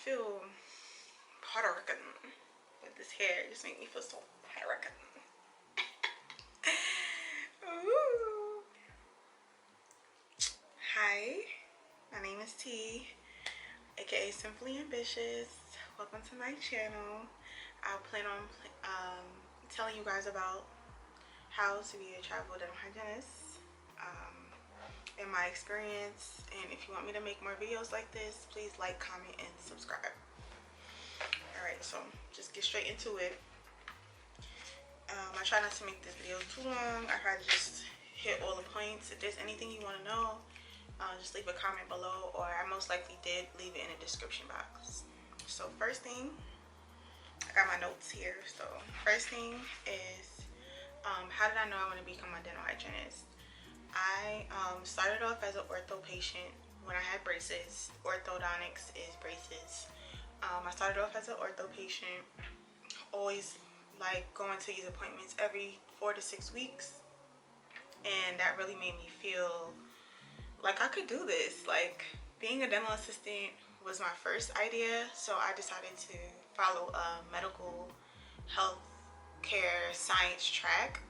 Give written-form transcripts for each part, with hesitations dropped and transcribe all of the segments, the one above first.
feel Puerto Rican with this hair. It just makes me feel so Puerto Rican. Ooh. Hi, my name is T, aka SinfulliAmbitiousss. Welcome to my channel. I plan on telling you guys about how to be a travel dental hygienist, and my experience. And if you want me to make more videos like this, please like, comment, and subscribe. Alright, so just get straight into it. I try not to make this video too long. I try to just hit all the points. If there's anything you want to know, just leave a comment below, or I most likely did leave it in the description box. So first thing, I got my notes here. So first thing is, how did I know I want to become a dental hygienist? I started off as an ortho patient when I had braces. Orthodontics is braces. I started off as an ortho patient, always like going to these appointments every 4 to 6 weeks, and that really made me feel like I could do this. Like, being a dental assistant was my first idea, so I decided to follow a medical health care science track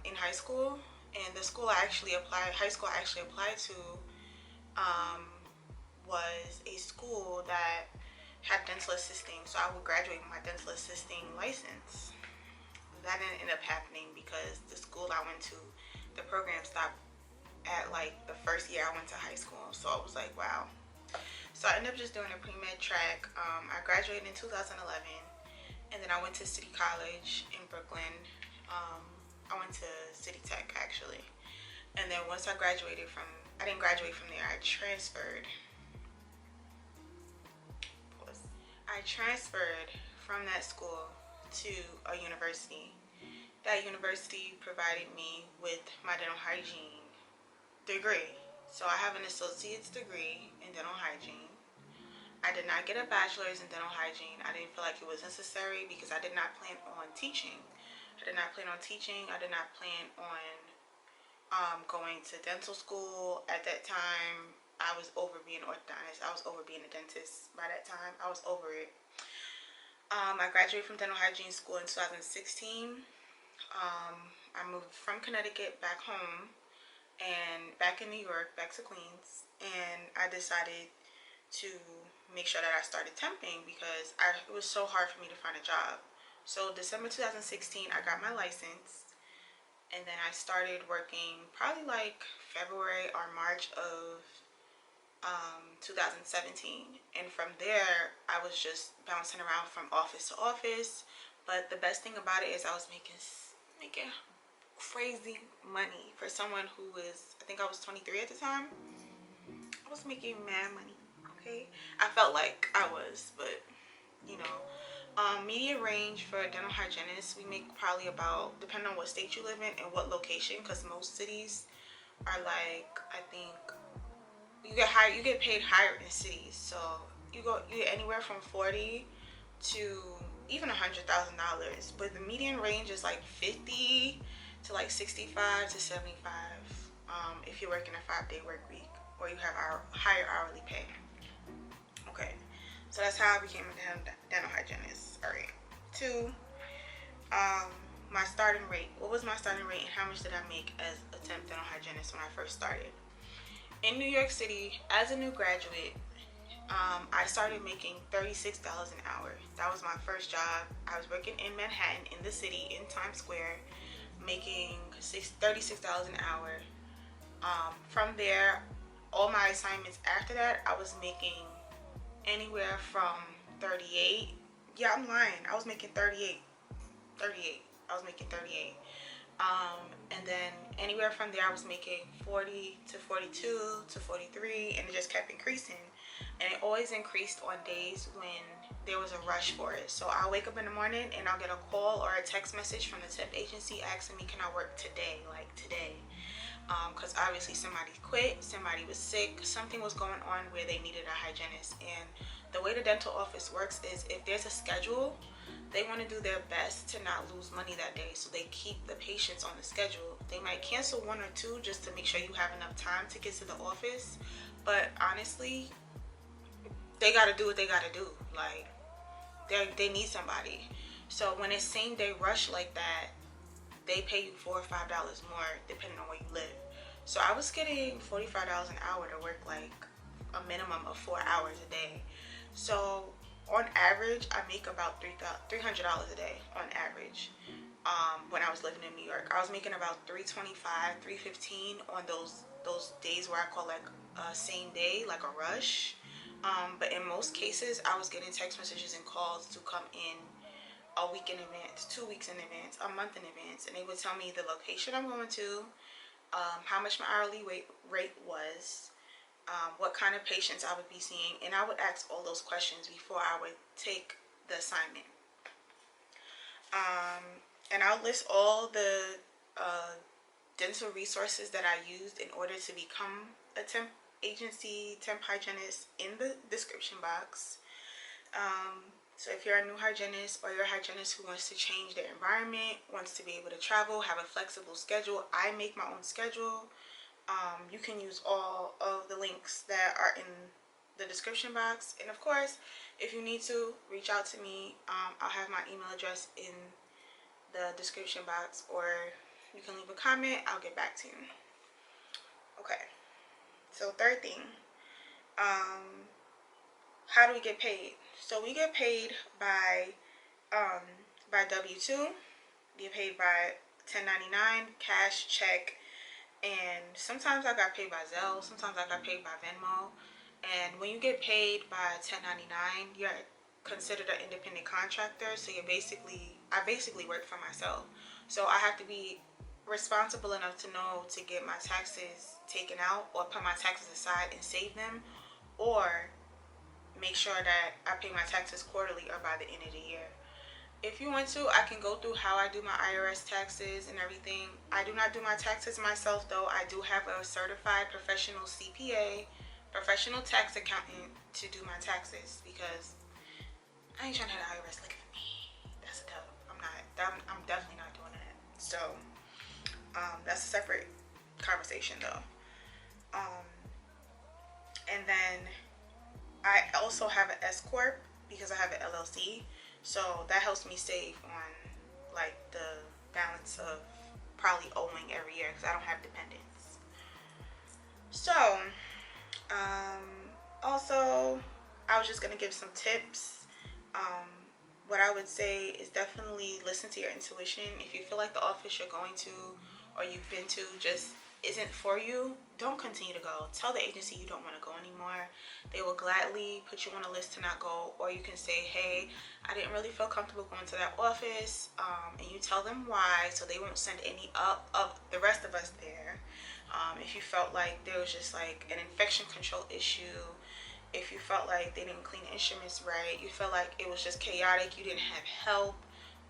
in high school. And the school I actually applied, to was a school that had dental assisting, so I would graduate with my dental assisting license. That didn't end up happening because the school I went to, the program stopped at like the first year I went to high school. So I was like, wow. So I ended up just doing a pre-med track. I graduated in 2011, and then I went to City College in Brooklyn. I went to City Tech actually, and then once I graduated from, I didn't graduate from there, I transferred from that school to a university. That university provided me with my dental hygiene degree. So I have an associate's degree in dental hygiene. I did not get a bachelor's in dental hygiene. I didn't feel like it was necessary because I did not plan on teaching. I did not plan on going to dental school. At that time, I was over being an orthodontist. I was over being a dentist by that time. I was over it. I graduated from dental hygiene school in 2016. I moved from Connecticut back home and back in New York, back to Queens. And I decided to make sure that I started temping because it was so hard for me to find a job. So December 2016, I got my license. And then I started working probably like February or March of 2017, and from there I was just bouncing around from office to office. But the best thing about it is I was making crazy money for someone who was, I think I was 23 at the time. I was making mad money. Okay, I felt like I was, but you know, median range for a dental hygienist, we make probably about, depending on what state you live in and what location, because most cities are like, I think you get paid higher in cities. So you get anywhere from 40 to even $100,000, but the median range is like 50 to like 65 to 75 if you're working a 5-day work week or you have higher hourly pay. Okay, so that's how I became a dental hygienist. All right. 2, my starting rate. What was my starting rate and how much did I make as a temp dental hygienist when I first started? In New York City, as a new graduate, I started making $36 an hour. That was my first job. I was working in Manhattan, in the city, in Times Square, making $36 an hour. From there, all my assignments after that, I was making anywhere from 38. Yeah, I'm lying. I was making 38. I was making 38. And then anywhere from there I was making 40 to 42 to 43, and it just kept increasing. And it always increased on days when there was a rush for it. So I'll wake up in the morning and I'll get a call or a text message from the temp agency asking me, can I work today, like today? Because obviously somebody quit, somebody was sick, something was going on where they needed a hygienist. And the way the dental office works is if there's a schedule, they want to do their best to not lose money that day, so they keep the patients on the schedule. They might cancel 1 or 2 just to make sure you have enough time to get to the office, but honestly, they got to do what they got to do. Like, they need somebody. So when it's same day rush like that, they pay you $4 or $5 more depending on where you live. So I was getting $45 an hour to work like a minimum of 4 hours a day. So on average, I make about $300 a day on average. When I was living in New York, I was making about $325, $315 on those days where I call like a same day, like a rush. But in most cases, I was getting text messages and calls to come in a week in advance, 2 weeks in advance, a month in advance, and they would tell me the location I'm going to, how much my hourly rate was, what kind of patients I would be seeing, and I would ask all those questions before I would take the assignment. And I'll list all the dental resources that I used in order to become a temp hygienist in the description box. So if you're a new hygienist or you're a hygienist who wants to change their environment, wants to be able to travel, have a flexible schedule, I make my own schedule. You can use all of the links that are in the description box. And of course, if you need to, reach out to me. I'll have my email address in the description box, or you can leave a comment. I'll get back to you. Okay. So third thing, how do we get paid? So we get paid by W-2. We get paid by 1099, cash, check, and sometimes I got paid by Zelle. Sometimes I got paid by Venmo. And when you get paid by 1099, you're considered an independent contractor. So I basically work for myself. So I have to be responsible enough to know to get my taxes taken out, or put my taxes aside and save them, or make sure that I pay my taxes quarterly or by the end of the year. If you want to, I can go through how I do my IRS taxes and everything. I do not do my taxes myself, though. I do have a certified professional CPA, professional tax accountant, to do my taxes, because I ain't trying to have the IRS looking for me. That's a dub. I'm definitely not doing that. So that's a separate conversation, though. And then I also have an S corp because I have an LLC, so that helps me save on like the balance of probably owing every year, because I don't have dependents. So also, I was just gonna give some tips. What I would say is definitely listen to your intuition. If you feel like the office you're going to or you've been to just isn't for you, don't continue to go. Tell the agency you don't want to go anymore. They will gladly put you on a list to not go, or you can say, hey, I didn't really feel comfortable going to that office, and you tell them why, so they won't send any of the rest of us there. If you felt like there was just like an infection control issue, if you felt like they didn't clean the instruments right, you felt like it was just chaotic, you didn't have help,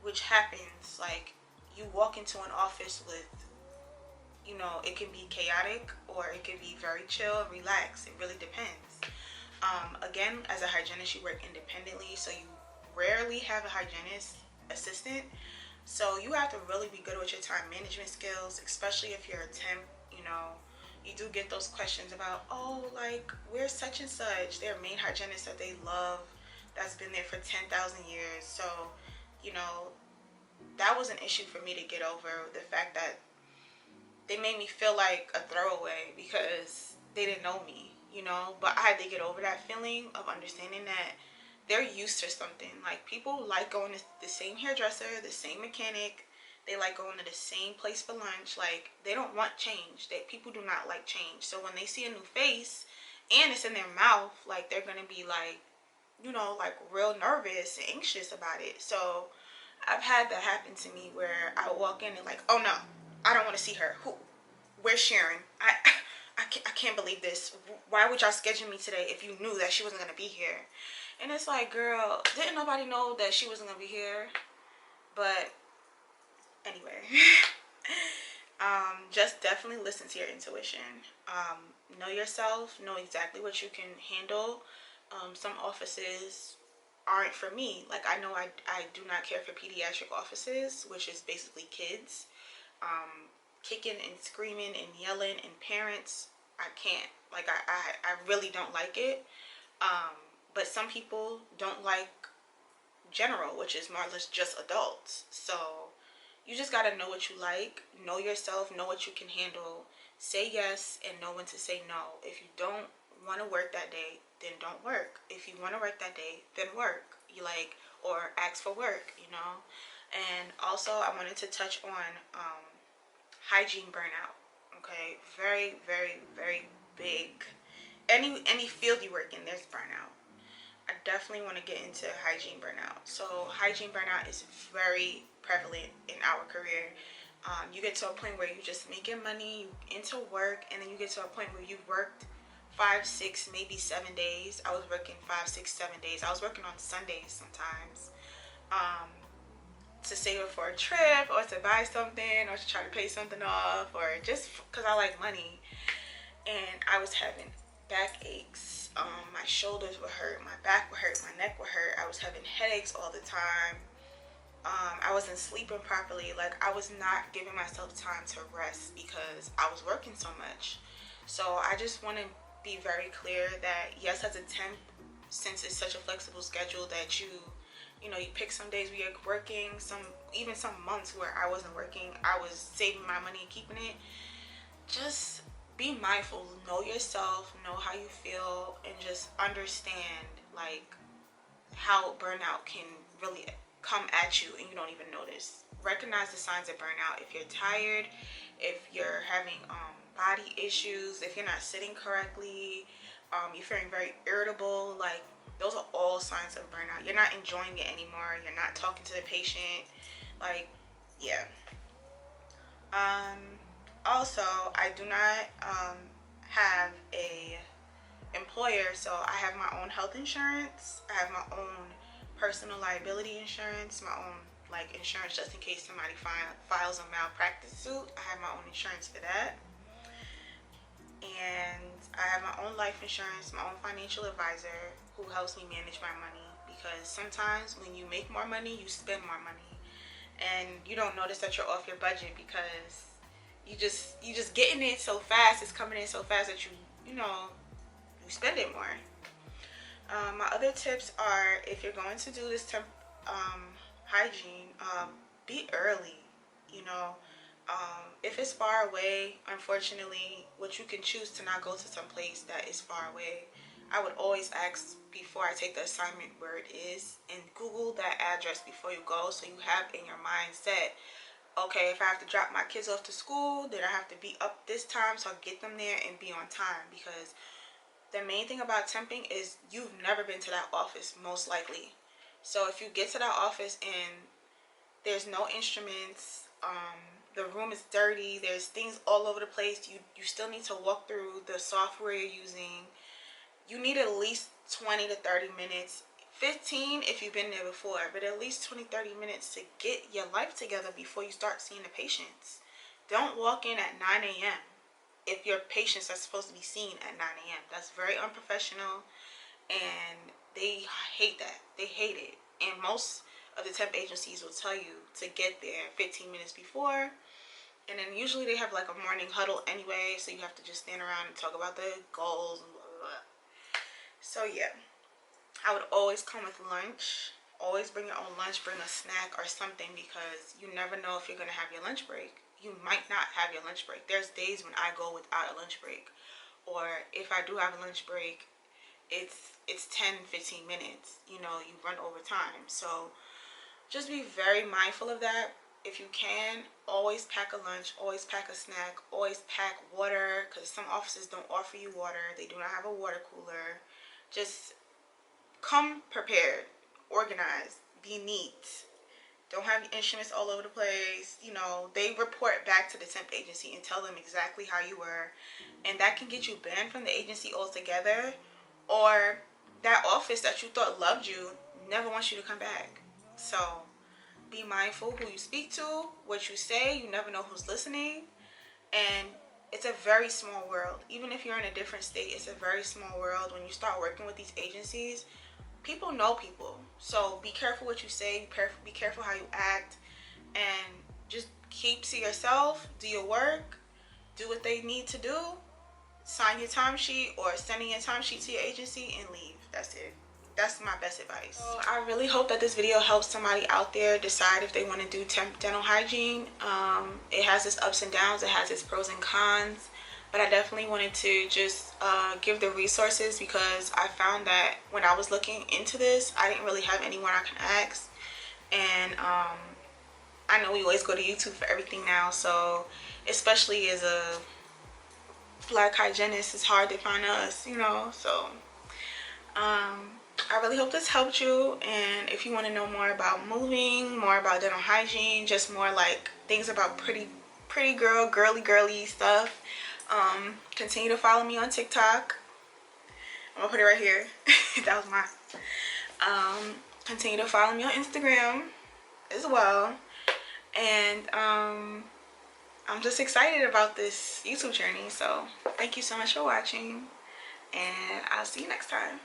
which happens. Like, you walk into an office with, it can be chaotic or it can be very chill and relaxed. It really depends. Again, as a hygienist, you work independently, so you rarely have a hygienist assistant. So you have to really be good with your time management skills, especially if you're a temp. You do get those questions about, oh, like, where's such and such? Their main hygienist that they love, that's been there for 10,000 years. So, that was an issue for me to get over, the fact that they made me feel like a throwaway because they didn't know me, but I had to get over that feeling of understanding that they're used to something. Like, people like going to the same hairdresser, the same mechanic. They like going to the same place for lunch. Like, they don't want change. People do not like change. So when they see a new face and it's in their mouth, like, they're going to be like, like real nervous and anxious about it. So I've had that happen to me where I walk in and like, oh no, I don't want to see her. Where's Sharon? I can't believe this. Why would y'all schedule me today if you knew that she wasn't going to be here? And it's like, girl, didn't nobody know that she wasn't going to be here? But anyway, just definitely listen to your intuition. Know yourself, know exactly what you can handle. Some offices aren't for me. Like, I know I do not care for pediatric offices, which is basically kids. Kicking and screaming and yelling and parents, I can't. Like, I really don't like it. But some people don't like general, which is more or less just adults. So you just got to know what you like, know yourself, know what you can handle, say yes, and know when to say no. If you don't want to work that day, then don't work. If you want to work that day, then work. You like, or ask for work, you know. And also, I wanted to touch on hygiene burnout. Okay, very, very, very big. Any field you work in, there's burnout. I definitely want to get into hygiene burnout. So hygiene burnout is very prevalent in our career. You get to a point where you're just making money, you into work, and then you get to a point where you've worked 5, 6, maybe 7 days. I was working 5, 6, 7 days. I was working on Sundays sometimes, to save it for a trip or to buy something or to try to pay something off or just because I like money. And I was having backaches. My shoulders would hurt, my back would hurt, my neck would hurt. I was having headaches all the time. I wasn't sleeping properly. Like, I was not giving myself time to rest because I was working so much. So I just want to be very clear that yes, as a temp, since it's such a flexible schedule that you pick some days where you're working, even some months where I wasn't working, I was saving my money and keeping it. Just be mindful, know yourself, know how you feel, and just understand like how burnout can really come at you and you don't even notice. Recognize the signs of burnout. If you're tired, if you're having body issues, if you're not sitting correctly, you're feeling very irritable, like those are all signs of burnout. You're not enjoying it anymore. You're not talking to the patient. Like, yeah. Also, I do not have a employer, so I have my own health insurance. I have my own personal liability insurance, my own like insurance just in case somebody files a malpractice suit. I have my own insurance for that. And I have my own life insurance, my own financial advisor who helps me manage my money, because sometimes when you make more money, you spend more money and you don't notice that you're off your budget because you just getting it so fast, it's coming in so fast that you spend it more. My other tips are, if you're going to do this temp hygiene, be early. If it's far away, unfortunately, what you can choose to not go to some place that is far away. I would always ask before I take the assignment where it is and Google that address before you go, so you have in your mindset, okay, if I have to drop my kids off to school, then I have to be up this time so I get them there and be on time. Because the main thing about temping is you've never been to that office, most likely. So if you get to that office and there's no instruments, the room is dirty, there's things all over the place, you still need to walk through the software you're using. You need at least 20 to 30 minutes, 15 if you've been there before, but at least 20-30 minutes to get your life together before you start seeing the patients. Don't walk in at 9 a.m. if your patients are supposed to be seen at 9 a.m. That's very unprofessional, and they hate that. They hate it. And most of the temp agencies will tell you to get there 15 minutes before. And then usually they have like a morning huddle anyway, so you have to just stand around and talk about the goals and blah, blah, blah. So yeah, I would always come with lunch. Always bring your own lunch, bring a snack or something, because you never know if you're going to have your lunch break. You might not have your lunch break. There's days when I go without a lunch break. Or if I do have a lunch break, it's 10-15 minutes. You run over time. So just be very mindful of that. If you can, always pack a lunch, always pack a snack, always pack water, because some offices don't offer you water. They do not have a water cooler. Just come prepared, organized, be neat. Don't have your instruments all over the place. They report back to the temp agency and tell them exactly how you were. And that can get you banned from the agency altogether. Or that office that you thought loved you never wants you to come back. So be mindful who you speak to, what you say. You never know who's listening. And it's a very small world. Even if you're in a different state, it's a very small world. When you start working with these agencies, people know people. So be careful what you say. Be careful how you act. And just keep to yourself. Do your work. Do what they need to do. Sign your timesheet or send in your timesheet to your agency and leave. That's it. That's my best advice. So I really hope that this video helps somebody out there decide if they want to do temp dental hygiene. It has its ups and downs, it has its pros and cons, but I definitely wanted to just give the resources, because I found that when I was looking into this, I didn't really have anyone I can ask. And I know we always go to YouTube for everything now, so especially as a Black hygienist, it's hard to find us, you know. So I really hope this helped you, and if you want to know more about moving, more about dental hygiene, just more like things about pretty girl, girly stuff, continue to follow me on TikTok. I'm gonna put it right here. That was mine. Continue to follow me on Instagram as well, and I'm just excited about this YouTube journey. So thank you so much for watching, and I'll see you next time.